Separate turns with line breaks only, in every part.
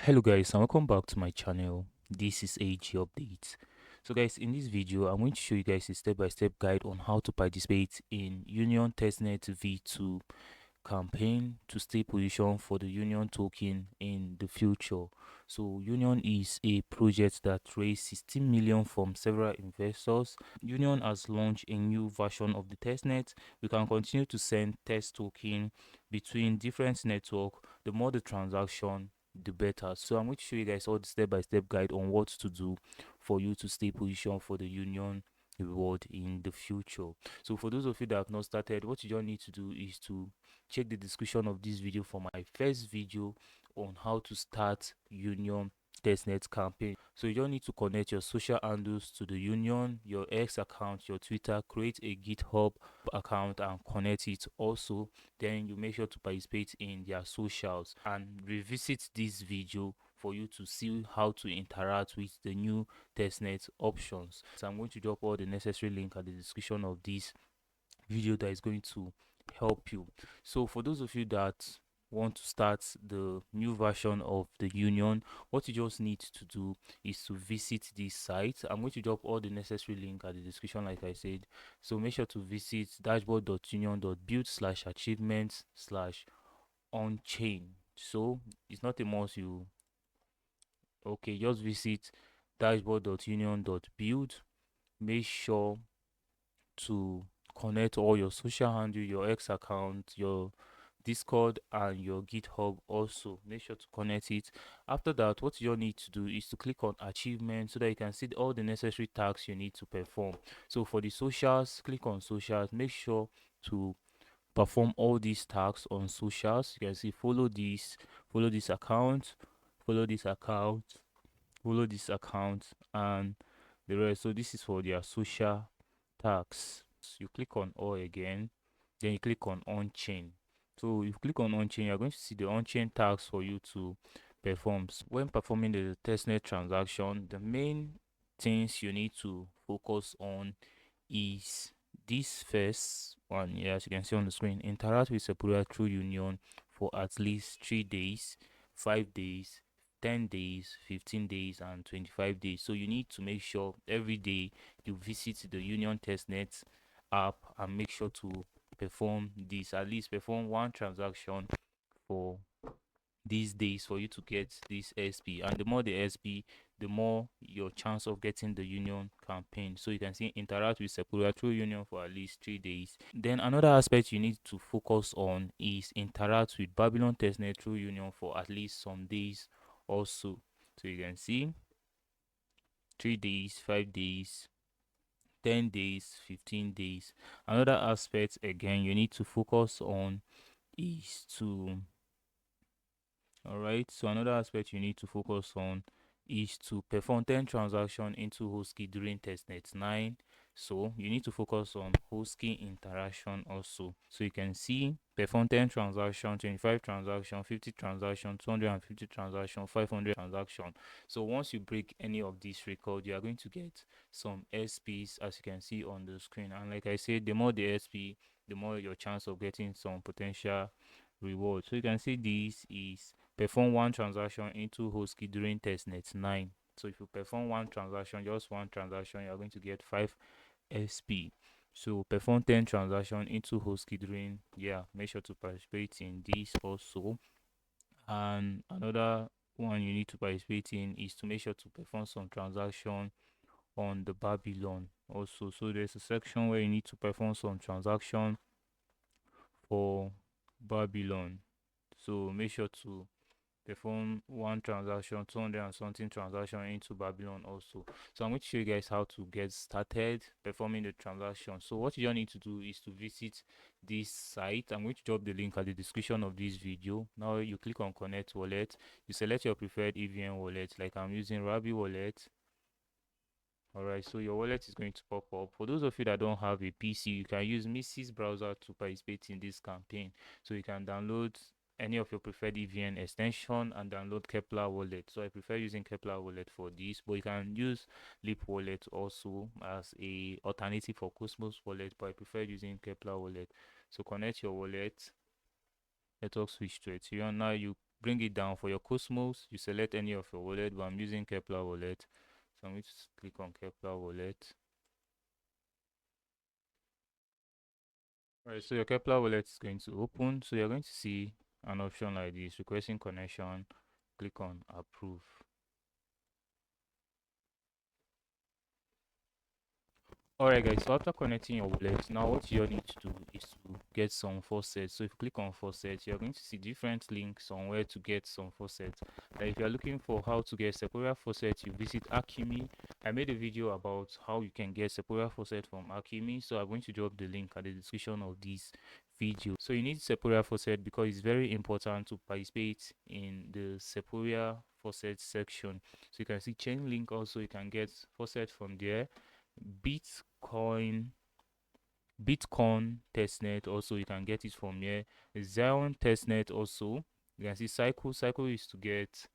Hello guys and welcome back to my channel. This is AG Updates. So guys, in this video I'm going to show you guys a step-by-step guide on how to participate in Union Testnet V2 campaign to stay positioned for the Union token in the future. So Union is a project that raised 16 million from several investors. Union has launched a new version of the testnet. We can continue to send test token between different network. The more the transaction, the better. So I'm going to show you guys all the step-by-step guide on what to do for you to stay positioned for the Union reward in the future. So for those of you that have not started, what you just need to do is to check the description of this video for my first video on how to start Union Testnet campaign. So you don't need to connect your social handles to the Union, your X account, your Twitter, create a GitHub account and connect it also. Then you make sure to participate in their socials and revisit this video for you to see how to interact with the new testnet options. So I'm going to drop all the necessary link at the description of this video that is going to help you. So for those of you that want to start the new version of the Union, what you just need to do is to visit this site. I'm going to drop all the necessary link at the description like I said. So make sure to visit dashboard.union.build/achievements/on-chain. So it's not a must you just visit dashboard.union.build. Make sure to connect all your social handle, your X account, your Discord and your GitHub also. Make sure to connect it. After that, what you need to do is to click on achievement so that you can see all the necessary tasks you need to perform. So for the socials, click on socials. Make sure to perform all these tasks on socials. You can see follow this account, follow this account, follow this account, and the rest. So this is for their social tags. You click on all again, then you click on on chain. So if you click on on chain, you're going to see the on chain tags for you to perform. So when performing the testnet transaction, the main things you need to focus on is this first one here. As you can see on the screen, interact with Sephora through Union for at least 3 days, 5 days, 10 days, 15 days, and 25 days. So you need to make sure every day you visit the Union Testnet app and make sure to perform this, at least perform one transaction for these days for you to get this SP. And the more the SP, the more your chance of getting the Union campaign. So you can see interact with Sephora through Union for at least 3 days. Then another aspect you need to focus on is interact with Babylon Testnet through Union for at least some days also. So you can see 3 days, 5 days, 10 days, 15 days. Another aspect again you need to focus on is to so another aspect you need to focus on is to perform 10 transactions into host-key during testnet 9. So you need to focus on host-key interaction also. So you can see perform 10 transactions, 25 transactions, 50 transactions, 250 transactions, 500 transactions. So once you break any of these records, you are going to get some SPs as you can see on the screen. And like I said, the more the SP, the more your chance of getting some potential reward. So you can see this is perform one transaction into host-key during testnet 9. So if you perform one transaction, just one transaction, you're going to get 5 SP. So perform 10 transactions into host-key during, make sure to participate in this also. And another one you need to participate in is to make sure to perform some transaction on the Babylon also. So there's a section where you need to perform some transaction for Babylon. So make sure to perform one transaction, 200 and something transaction into Babylon also. So I'm going to show you guys how to get started performing the transaction. So what you need to do is to visit this site. I'm going to drop the link at the description of this video. Now you click on connect wallet, you select your preferred EVM wallet, like I'm using Rabi wallet. Alright, so your wallet is going to pop up. For those of you that don't have a PC, you can use Mrs. browser to participate in this campaign. So you can download any of your preferred EVM extension and download Kepler wallet. So I prefer using Kepler wallet for this, but you can use Leap wallet also as a alternative for Cosmos wallet, but I prefer using Kepler wallet. So connect your wallet. Let us switch to Ethereum. Now you bring it down. For your Cosmos, you select any of your wallet, but I'm using Kepler wallet, so I'm going to click on Kepler wallet. Alright, so your Kepler wallet is going to open. So you're going to see an option like this: requesting connection. Click on approve. Alright guys, so after connecting your wallet, now what you need to do is to get some faucets. So if you click on faucets, you're going to see different links on where to get some faucets. Like if you're looking for how to get Sephora faucet, you visit Akimi. I made a video about how you can get Sephora faucet from Akimi, so I'm going to drop the link at the description of this video. So you need Sephora faucet because it's very important to participate in the Sephora faucet section. So you can see chain link, also you can get faucet from there. Bitcoin Testnet, also you can get it from here. Zion Testnet, also you can see cycle is to get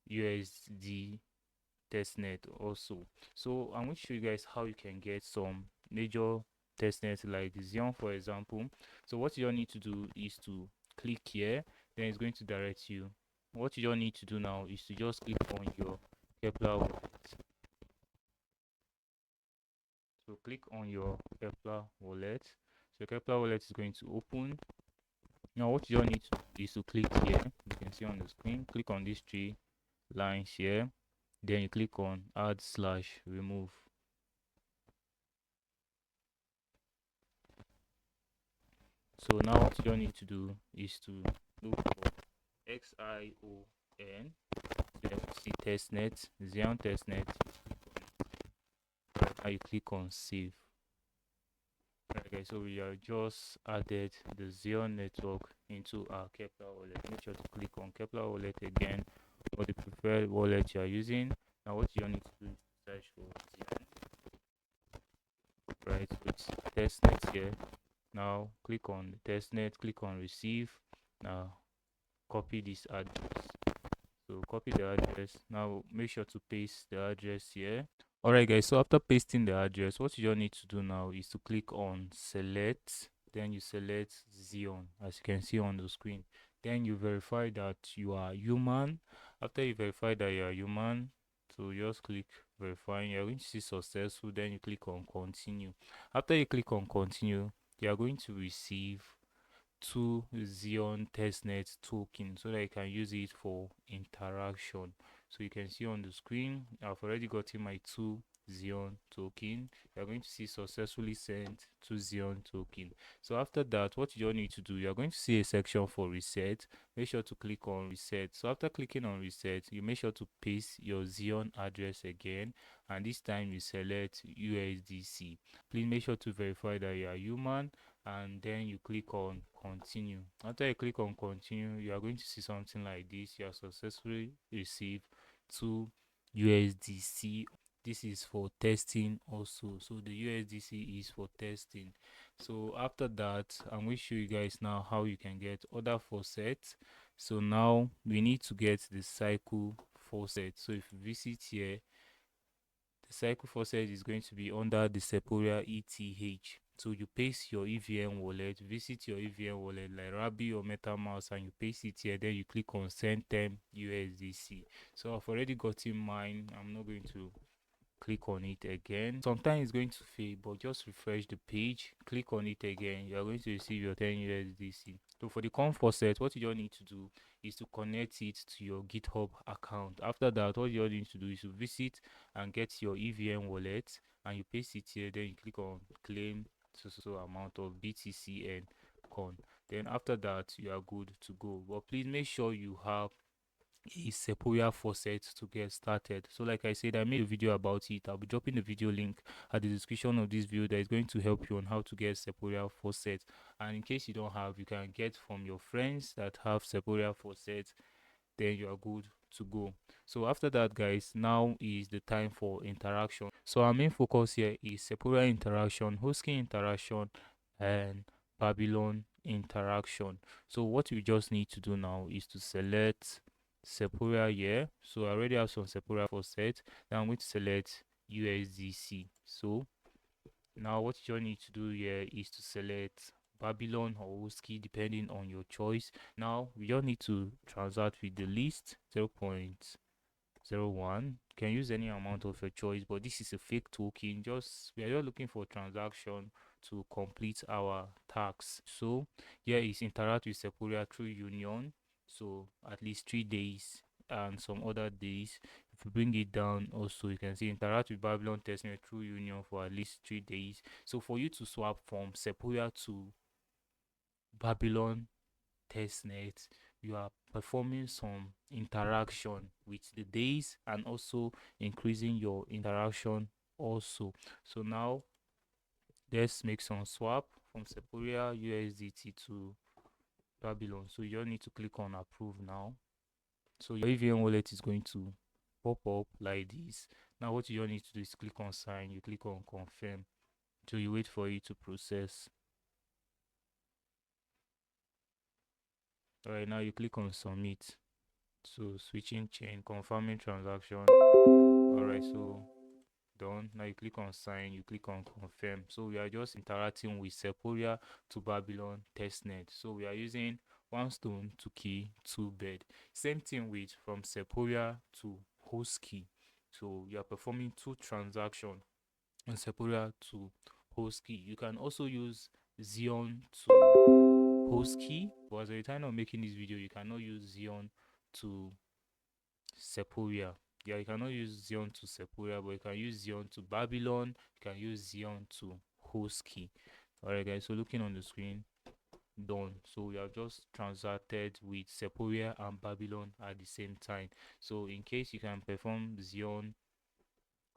USD testnet also. So I'm going to show you guys how you can get some major testnet like Zion, for example. So what you all need to do is to click here, then it's going to direct you. What you all need to do now is to just click on your Kepler wallet. So click on your Kepler wallet. So Kepler wallet is going to open. Now what you all need to do is to click here. You can see on the screen, click on these three lines here. Then you click on add/remove. So now what you all need to do is to look for XION. Then see testnet, Xeon testnet. Now you click on save. Okay, so we have just added the Xeon network into our Kepler wallet. Make sure to click on Kepler wallet again for the preferred wallet you are using. Now what you need to do is search for Xeon. Right, so it's testnet here. Now click on the testnet, click on receive. Now copy this address. So copy the address. Now make sure to paste the address here. Alright guys, so after pasting the address, what you just need to do now is to click on select, then you select Xeon, as you can see on the screen. Then you verify that you are human. After you verify that you are human, so just click verifying. You're going to see successful, then you click on continue. After you click on continue, you are going to receive 2 Xeon testnet token so that you can use it for interaction. So you can see on the screen, I've already gotten my 2 Xeon token. You're going to see successfully sent 2 Xeon token. So after that, what you all need to do, you're going to see a section for reset. Make sure to click on reset. So after clicking on reset, you make sure to paste your Xeon address again, and this time you select USDC. Please make sure to verify that you are human, and then you click on continue. After you click on continue, you are going to see something like this. You have successfully received 2 USDC. This is for testing also, so the USDC is for testing. So after that, I'm going to show you guys now how you can get other faucets. So now we need to get the cycle faucet. So if you visit here, the cycle faucet is going to be under the Sephora ETH. So you paste your EVM wallet, visit your EVM wallet like Rabi or MetaMask, and you paste it here. Then you click on send them USDC. So I've already gotten mine. I'm not going to click on it again. Sometimes it's going to fail, but just refresh the page, click on it again, you are going to receive your 10 USDC. So for the conf faucet, what you don't need to do is to connect it to your GitHub account. After that, what you need to do is to visit and get your EVM wallet, and you paste it here. Then you click on claim so amount of BTC and con. Then after that, you are good to go. But please make sure you have a Sephora faucet to get started. So like I said, I made a video about it. I'll be dropping the video link at the description of this video that is going to help you on how to get Sephora faucet. And in case you don't have, you can get from your friends that have Sephora faucet. Then you are good to go. So after that, guys, now is the time for interaction. So our main focus here is Sephora interaction, Hosking interaction, and Babylon interaction. So what we just need to do now is to select Sephora here. So I already have some Sephora faucet. Now I'm going to select USDC. So now what you need to do here is to select Babylon or Husky depending on your choice. Now we just need to transact with the least 0.01. You can use any amount of your choice, but this is a fake token. Just we are just looking for transaction to complete our task. So here is interact with Sequoia through Union, so at least 3 days and some other days. If you bring it down, also you can see interact with Babylon Testnet through Union for at least 3 days. So for you to swap from Sequoia to Babylon Testnet, you are performing some interaction with the days and also increasing your interaction also. So now let's make some swap from Sequoia USDT to Babylon. So you all need to click on approve now. So your EVM wallet is going to pop up like this. Now what you all need to do is click on sign, you click on confirm. So you wait for it to process. Alright, now you click on submit. So switching chain, confirming transaction. Alright, so done. Now you click on sign, you click on confirm. So we are just interacting with Sequoia to Babylon testnet. So we are using 1 stone, 2 key, 2 bed. Same thing with from Sequoia to Husky. So you are performing 2 transactions on Sequoia to Husky. You can also use Xeon to Husky, but as a time of making this video, you cannot use Xeon to Sequoia. Yeah, you cannot use Xeon to Sequoia, but you can use Xeon to Babylon. You can use Xeon to Husky. Alright, guys. So looking on the screen, done. So we have just transacted with Sequoia and Babylon at the same time. So in case you can perform Xeon,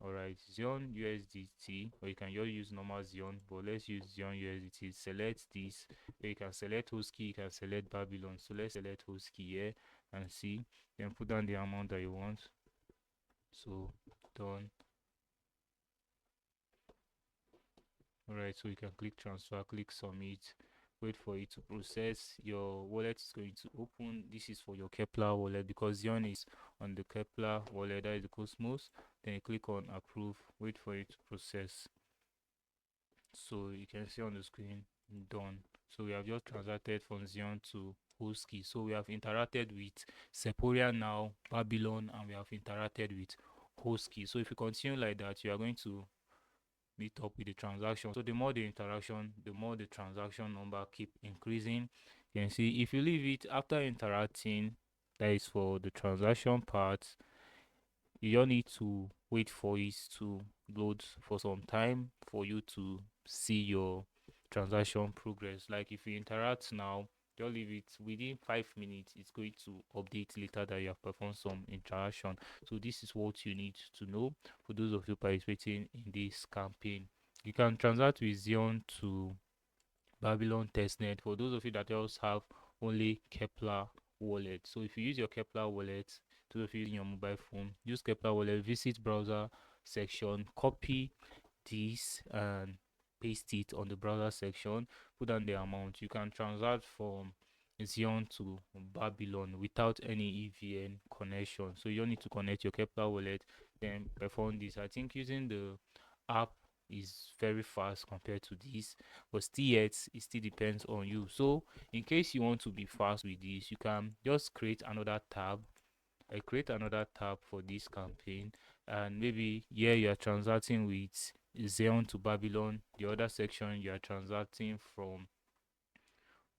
alright, Xeon USDT, or you can just use normal Xeon, but let's use Xeon USDT. Select this. You can select Husky, you can select Babylon. So let's select Husky here and see. Then put down the amount that you want. So done. Alright, so you can click transfer, click submit, wait for it to process. Your wallet is going to open. This is for your Kepler wallet because Xeon is on the Kepler wallet, that is the Cosmos. Then you click on approve, wait for it to process. So you can see on the screen, done. So we have just transacted from Xeon to Husky. So we have interacted with Sequoia now, Babylon, and we have interacted with Husky. So if you continue like that, you are going to meet up with the transaction. So the more the interaction, the more the transaction number keep increasing. You can see if you leave it after interacting, that is for the transaction part, you don't need to wait for it to load for some time for you to see your transaction progress. Like if you interact now, just leave it within 5 minutes, it's going to update later that you have performed some interaction. So this is what you need to know for those of you participating in this campaign. You can transact with Xeon to Babylon testnet for those of you that just have only Kepler wallet. So if you use your Kepler wallet, those of you using your mobile phone, use Kepler wallet, visit browser section, copy this and paste it on the browser section, put down the amount. You can transact from Xeon to Babylon without any EVN connection. So you don't need to connect your Kepler wallet, then perform this. I think using the app is very fast compared to this, but still yet it still depends on you. So in case you want to be fast with this, you can just create another tab. I create another tab for this campaign, and maybe here you are transacting with Xeon to Babylon. The other section you are transacting from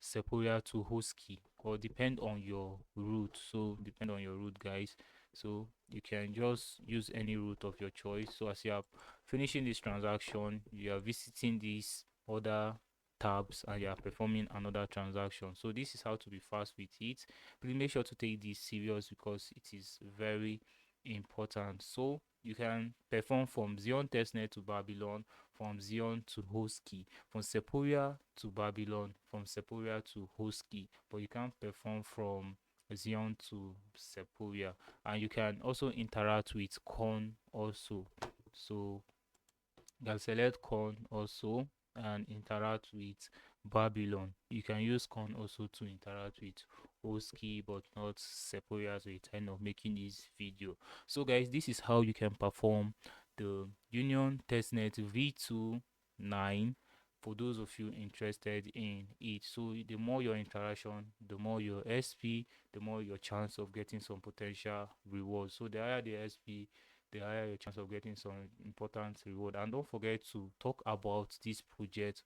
Sequoia to Husky, or depend on your route. So depend on your route, guys. So you can just use any route of your choice. So as you are finishing this transaction, you are visiting these other tabs and you are performing another transaction. So this is how to be fast with it. Please make sure to take this serious because it is very important. So you can perform from Xeon testnet to Babylon, from Xeon to Husky, from Sequoia to Babylon, from Sequoia to Husky, but you can't perform from Xeon to Sequoia. And you can also interact with Con also. So you can select Con also and interact with Babylon. You can use Con also to interact with Husky but not Sequoia as we end up making this video. So guys, this is how you can perform the Union Testnet V2.9 for those of you interested in it. So the more your interaction, the more your SP, the more your chance of getting some potential reward. So the higher the SP, the higher your chance of getting some important reward. And don't forget to talk about this project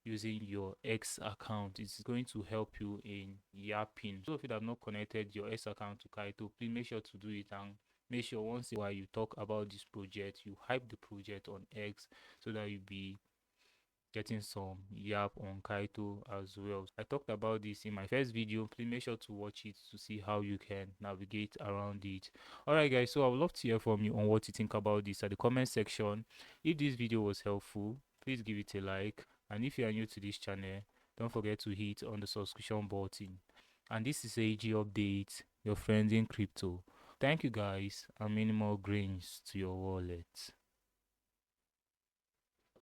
using your X account. It's going to help you in yapping. So if you have not connected your X account to Kaito, please make sure to do it, and make sure once in a while you talk about this project, you hype the project on X so that you'll be getting some yap on Kaito as well. I talked about this in my first video. Please make sure to watch it to see how you can navigate around it. Alright guys, so I would love to hear from you on what you think about this at the comment section. If this video was helpful, please give it a like, and if you are new to this channel, don't forget to hit on the subscription button. And this is AG Update, your friends in crypto. Thank you guys, and minimal grains to your wallet.